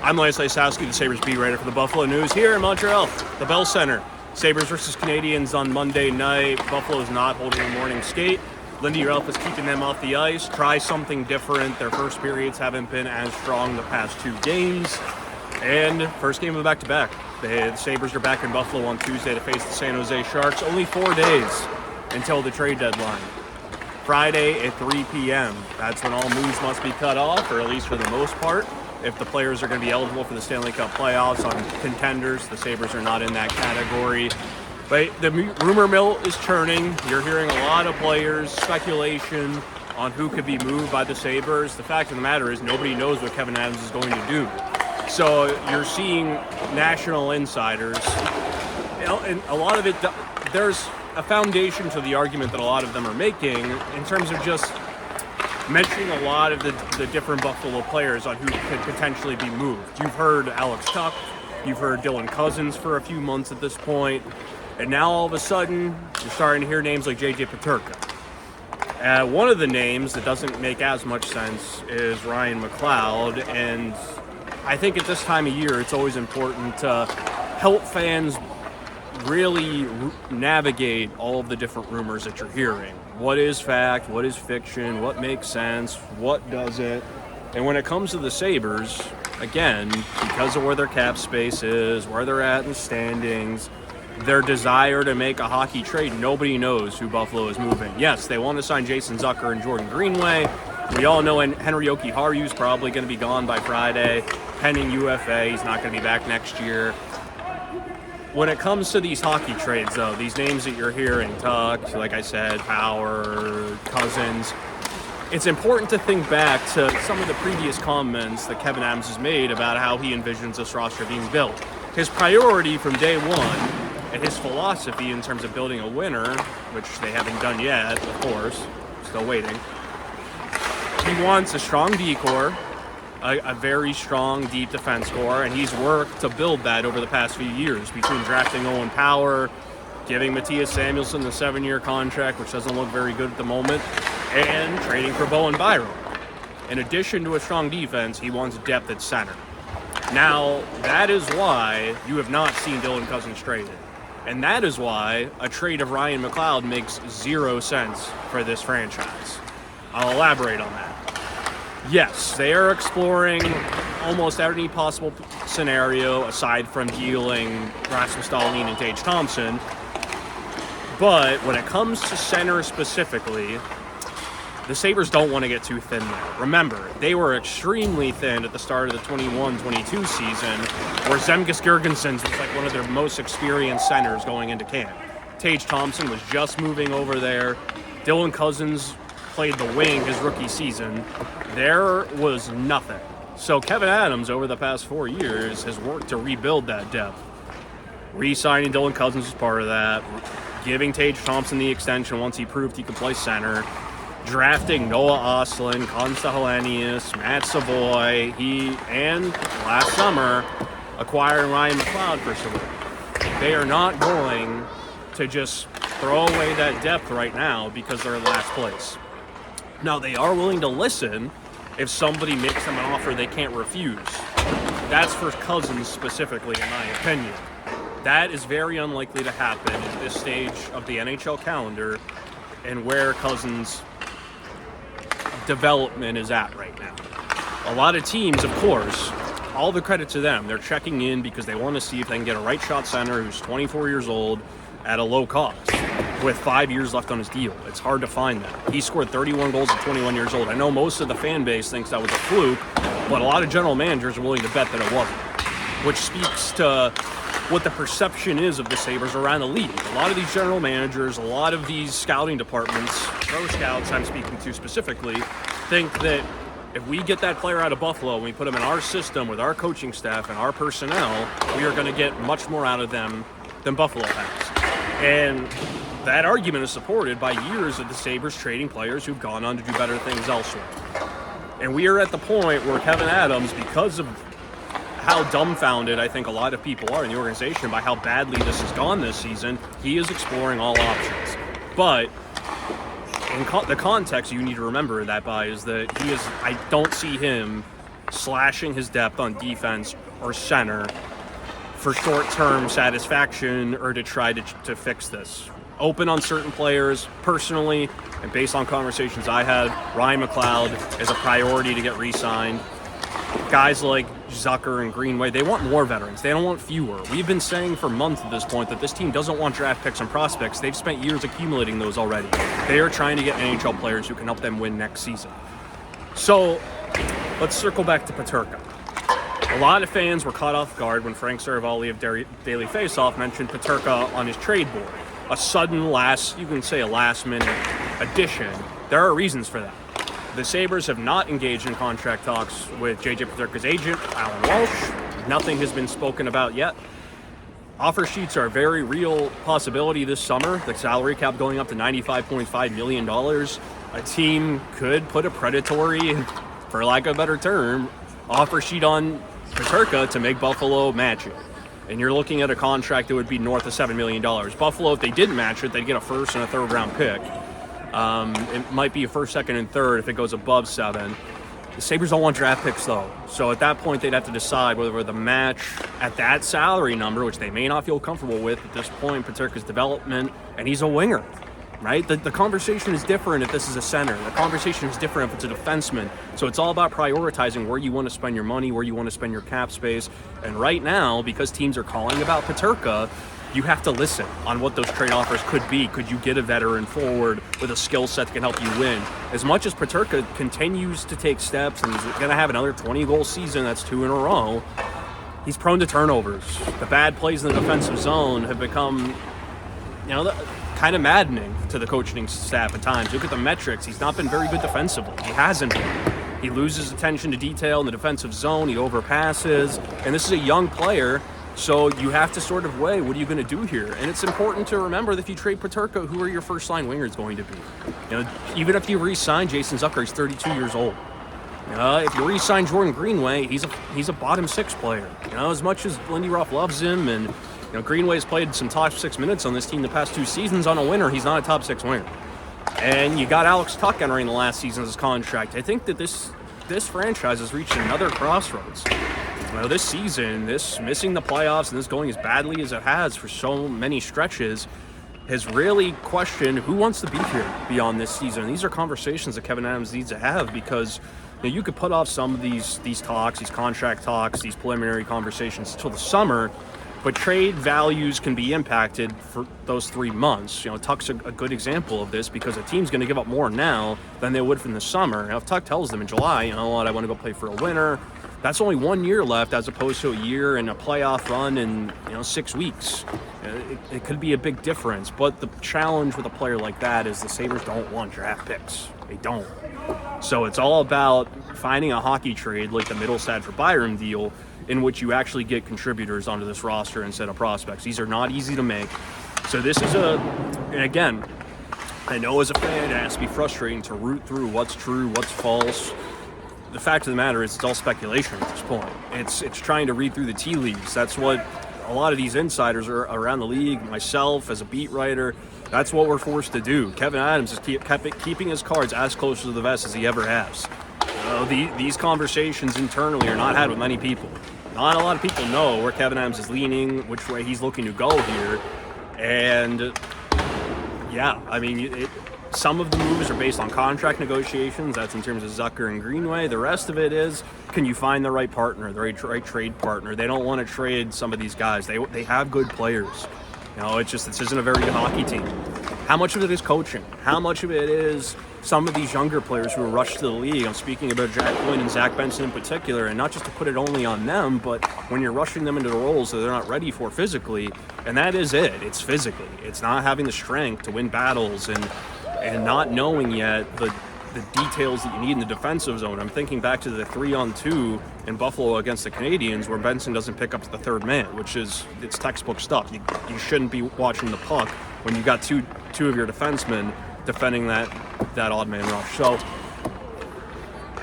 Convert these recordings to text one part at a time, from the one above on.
I'm Lysowski, the Sabres beat writer for the Buffalo News here in Montreal, the Bell Center. Sabres versus Canadiens on Monday night. Buffalo is not holding a morning skate. Lindy Ralph is keeping them off the ice. Try something different. Their first periods haven't been as strong the past two games. And first game of the back-to-back. The Sabres are back in Buffalo on Tuesday to face the San Jose Sharks. Only 4 days until the trade deadline. Friday at 3 p.m. That's when all moves must be cut off, or at least for the most part. If the players are going to be eligible for the Stanley Cup playoffs on contenders, the Sabres are not in that category. But the rumor mill is churning. You're hearing a lot of players, speculation on who could be moved by the Sabres. The fact of the matter is nobody knows what Kevyn-Adams is going to do. So you're seeing national insiders, and a lot of it, there's a foundation to the argument that a lot of them are making in terms of just mentioning a lot of the different Buffalo players on who could potentially be moved. You've heard Alex Tuch, you've heard Dylan Cousins for a few months at this point, and now all of a sudden you're starting to hear names like JJ Peterka. One of the names that doesn't make as much sense is Ryan McLeod, and I think at this time of year it's always important to help fans really navigate all of the different rumors that you're hearing. What is fact? What is fiction? What makes sense? What doesn't? And when it comes to the Sabres, again, because of where their cap space is, where they're at in standings, their desire to make a hockey trade, nobody knows who Buffalo is moving. Yes, they want to sign Jason Zucker and Jordan Greenway. We all know Henry Jokiharju is probably going to be gone by Friday, pending UFA. He's not going to be back next year. When it comes to these hockey trades, though, these names that you're hearing, Tuch, like I said, Power, Cousins, it's important to think back to some of the previous comments that Kevyn-Adams has made about how he envisions this roster being built. His priority from day one and his philosophy in terms of building a winner, which they haven't done yet, of course, still waiting. He wants a strong D-core, a very strong deep defense core, and he's worked to build that over the past few years between drafting Owen Power, giving Matthias Samuelsson the 7-year contract, which doesn't look very good at the moment, and trading for Bowen Byram. In addition to a strong defense, he wants depth at center. Now, that is why you have not seen Dylan Cousins traded. And that is why a trade of Ryan McLeod makes 0 sense for this franchise. I'll elaborate on that. Yes, they are exploring almost every possible scenario aside from dealing Rasmus Dahlin and Tage Thompson. But when it comes to center specifically, the Sabres don't want to get too thin there. Remember, they were extremely thin at the start of the 21-22 season, where Zemgus Girgensons was like one of their most experienced centers going into camp. Tage Thompson was just moving over there. Dylan Cousins played the wing his rookie season. There was nothing. So Kevyn-Adams over the past 4 years has worked to rebuild that depth. Re-signing Dylan Cousins was part of that. Giving Tage Thompson the extension once he proved he could play center. Drafting Noah Ostlund, Konsta Helenius, Matt Savoy. And last summer, acquiring Ryan McLeod for Savoy. They are not going to just throw away that depth right now because they're in last place. Now, they are willing to listen if somebody makes them an offer they can't refuse. That's for Cousins specifically, in my opinion. That is very unlikely to happen at this stage of the NHL calendar and where Cousins' development is at right now. A lot of teams, of course, all the credit to them, they're checking in because they want to see if they can get a right shot center who's 24 years old at a low cost with 5 years left on his deal. It's hard to find that. He scored 31 goals at 21 years old. I know most of the fan base thinks that was a fluke, but a lot of general managers are willing to bet that it wasn't, which speaks to what the perception is of the Sabres around the league. A lot of these general managers, a lot of these scouting departments, pro scouts I'm speaking to specifically, think that if we get that player out of Buffalo and we put him in our system with our coaching staff and our personnel, we are going to get much more out of them than Buffalo has. And that argument is supported by years of the Sabres trading players who've gone on to do better things elsewhere. And we are at the point where Kevyn-Adams, because of how dumbfounded I think a lot of people are in the organization by how badly this has gone this season, he is exploring all options. But in the context you need to remember that by is that I don't see him slashing his depth on defense or center for short-term satisfaction or to try to fix this. Open on certain players, personally, and based on conversations I had, Ryan McLeod is a priority to get re-signed. Guys like Zucker and Greenway, they want more veterans. They don't want fewer. We've been saying for months at this point that this team doesn't want draft picks and prospects. They've spent years accumulating those already. They are trying to get NHL players who can help them win next season. So let's circle back to Peterka. A lot of fans were caught off guard when Frank Saravalli of Daily Faceoff mentioned Peterka on his trade board. A sudden last-minute addition. There are reasons for that. The Sabres have not engaged in contract talks with JJ Peterka's agent, Alan Walsh. Nothing has been spoken about yet. Offer sheets are a very real possibility this summer. The salary cap going up to $95.5 million. A team could put a predatory, for lack of a better term, offer sheet on Peterka to make Buffalo match it. And you're looking at a contract that would be north of $7 million. Buffalo, if they didn't match it, they'd get a first and a third round pick. It might be a first, second, and third if it goes above 7. The Sabres don't want draft picks, though. So at that point, they'd have to decide whether the match at that salary number, which they may not feel comfortable with at this point, Peterka's development, and he's a winger, right? The conversation is different if this is a center. The conversation is different if it's a defenseman. So it's all about prioritizing where you want to spend your money, where you want to spend your cap space. And right now, because teams are calling about Peterka, you have to listen on what those trade offers could be. Could you get a veteran forward with a skill set that can help you win? As much as Peterka continues to take steps and he's going to have another 20-goal season, that's 2 in a row, he's prone to turnovers. The bad plays in the defensive zone have become, kind of maddening to the coaching staff at times. Look at the metrics. He's not been very good defensively. He hasn't been. He loses attention to detail in the defensive zone. He overpasses. And this is a young player, so you have to sort of weigh, what are you going to do here? And it's important to remember that if you trade Peterka, who are your first-line wingers going to be? Even if you re-sign Jason Zucker, he's 32 years old. If you re-sign Jordan Greenway, he's a bottom 6 player. As much as Lindy Ruff loves him, and Greenway's played some top 6 minutes on this team the past 2 seasons on a winner, he's not a top 6 winger. And you got Alex Tuch entering the last season of his contract. I think that this franchise has reached another crossroads. This season, this missing the playoffs and this going as badly as it has for so many stretches has really questioned who wants to be here beyond this season. And these are conversations that Kevyn-Adams needs to have, because you could put off some of these talks, these contract talks, these preliminary conversations until the summer, but trade values can be impacted for those 3 months. Tuch's a good example of this, because a team's going to give up more now than they would from the summer. Now, if Tuch tells them in July, I want to go play for a winner, that's only 1 year left as opposed to a year and a playoff run in 6 weeks. It could be a big difference, but the challenge with a player like that is the Sabres don't want draft picks. They don't. So it's all about finding a hockey trade like the Middlestad for Byram deal, in which you actually get contributors onto this roster instead of prospects. These are not easy to make. So this is and again, I know as a fan it has to be frustrating to root through what's true, what's false. The fact of the matter is it's all speculation at this point. It's trying to read through the tea leaves. That's what a lot of these insiders are around the league, myself as a beat writer, that's what we're forced to do. Kevyn-Adams is keeping his cards as close to the vest as he ever has. These conversations internally are not had with many people. Not a lot of people know where Kevyn-Adams is leaning, which way he's looking to go here. And some of the moves are based on contract negotiations. That's in terms of Zucker and Greenway. The rest of it is, can you find the right partner, the right trade partner? They don't want to trade some of these guys. They have good players. It's just, this isn't a very good hockey team. How much of it is coaching? How much of it is some of these younger players who are rushed to the league? I'm speaking about Jack Quinn and Zach Benson in particular, and not just to put it only on them, but when you're rushing them into the roles that they're not ready for physically, and that is it. It's physically. It's not having the strength to win battles and not knowing yet the details that you need in the defensive zone. I'm thinking back to the 3-on-2 in Buffalo against the Canadiens, where Benson doesn't pick up the third man, which is, it's textbook stuff. You shouldn't be watching the puck when you got two of your defensemen defending that odd man rush. So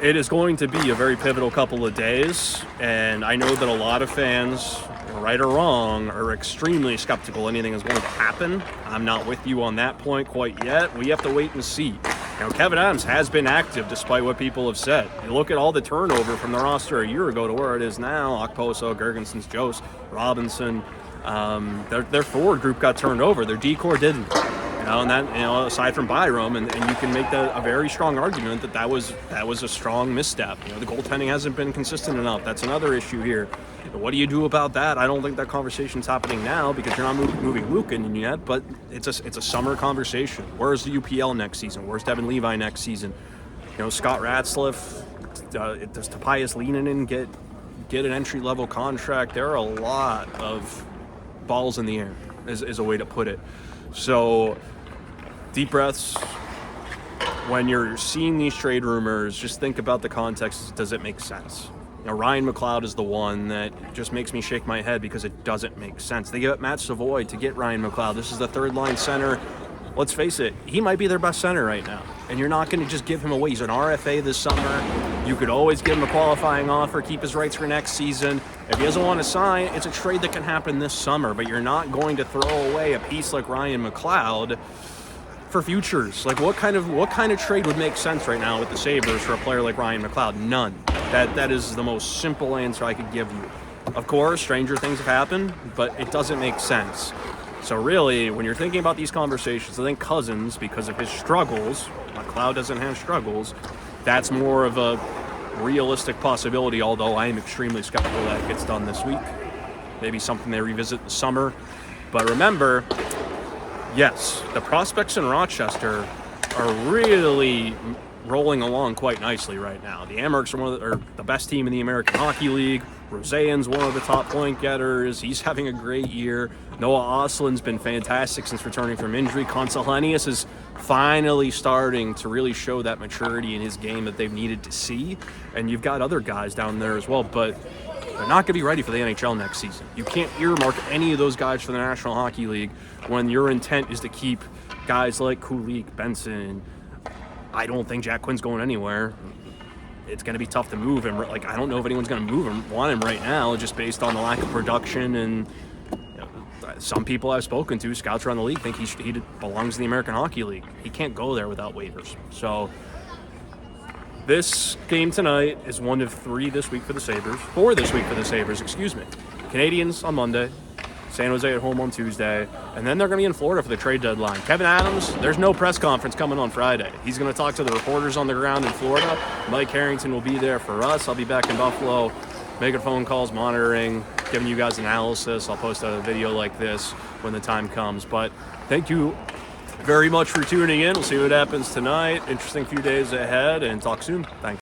it is going to be a very pivotal couple of days, and I know that a lot of fans, right or wrong, are extremely skeptical anything is going to happen. I'm not with you on that point quite yet. We have to wait and see. Kevyn-Adams has been active despite what people have said. You look at all the turnover from the roster a year ago to where it is now. Okposo, Gergensons, Jost, Robinson. Their forward group got turned over. Their D-core didn't. And that, aside from Byram, and you can make a very strong argument that was a strong misstep. The goaltending hasn't been consistent enough. That's another issue here. What do you do about that? I don't think that conversation's happening now because you're not moving Luke in yet, but it's a summer conversation. Where's the UPL next season? Where's Devin Levi next season? Scott Ratzliff, does Tobias Leinonen get an entry-level contract? There are a lot of balls in the air, is a way to put it. So, deep breaths. When you're seeing these trade rumors, just think about the context. Does it make sense? Ryan McLeod is the one that just makes me shake my head because it doesn't make sense. They give up Matt Savoy to get Ryan McLeod. This is the third-line center. Let's face it, he might be their best center right now. And you're not going to just give him away. He's an RFA this summer. You could always give him a qualifying offer, keep his rights for next season. If he doesn't want to sign, it's a trade that can happen this summer. But you're not going to throw away a piece like Ryan McLeod for futures. Like what kind of trade would make sense right now with the Sabres for a player like Ryan McLeod? None. That is the most simple answer I could give you. Of course, stranger things have happened, but it doesn't make sense. So really, when you're thinking about these conversations, I think Cousins, because of his struggles, McLeod doesn't have struggles, that's more of a realistic possibility, although I am extremely skeptical that it gets done this week. Maybe something they revisit in the summer. But remember, yes, the prospects in Rochester are really rolling along quite nicely right now. The Amerks are the best team in the American Hockey League. Roseanne's one of the top point getters. He's having a great year. Noah Oslin's been fantastic since returning from injury. Consolanius is finally starting to really show that maturity in his game that they've needed to see. And you've got other guys down there as well, but they're not going to be ready for the NHL next season. You can't earmark any of those guys for the National Hockey League when your intent is to keep guys like Kulik, Benson. I don't think Jack Quinn's going anywhere. It's going to be tough to move him. I don't know if anyone's going to want him right now, just based on the lack of production. And some people I've spoken to, scouts around the league, think he belongs in the American Hockey League. He can't go there without waivers. So this game tonight is one of four this week for the Sabres, excuse me. Canadians on Monday, San Jose at home on Tuesday, and then they're going to be in Florida for the trade deadline. Kevyn-Adams, there's no press conference coming on Friday. He's going to talk to the reporters on the ground in Florida. Mike Harrington will be there for us. I'll be back in Buffalo, making phone calls, monitoring, giving you guys analysis. I'll post a video like this when the time comes. But thank you very much for tuning in. We'll see what happens tonight. Interesting few days ahead, and talk soon. Thanks.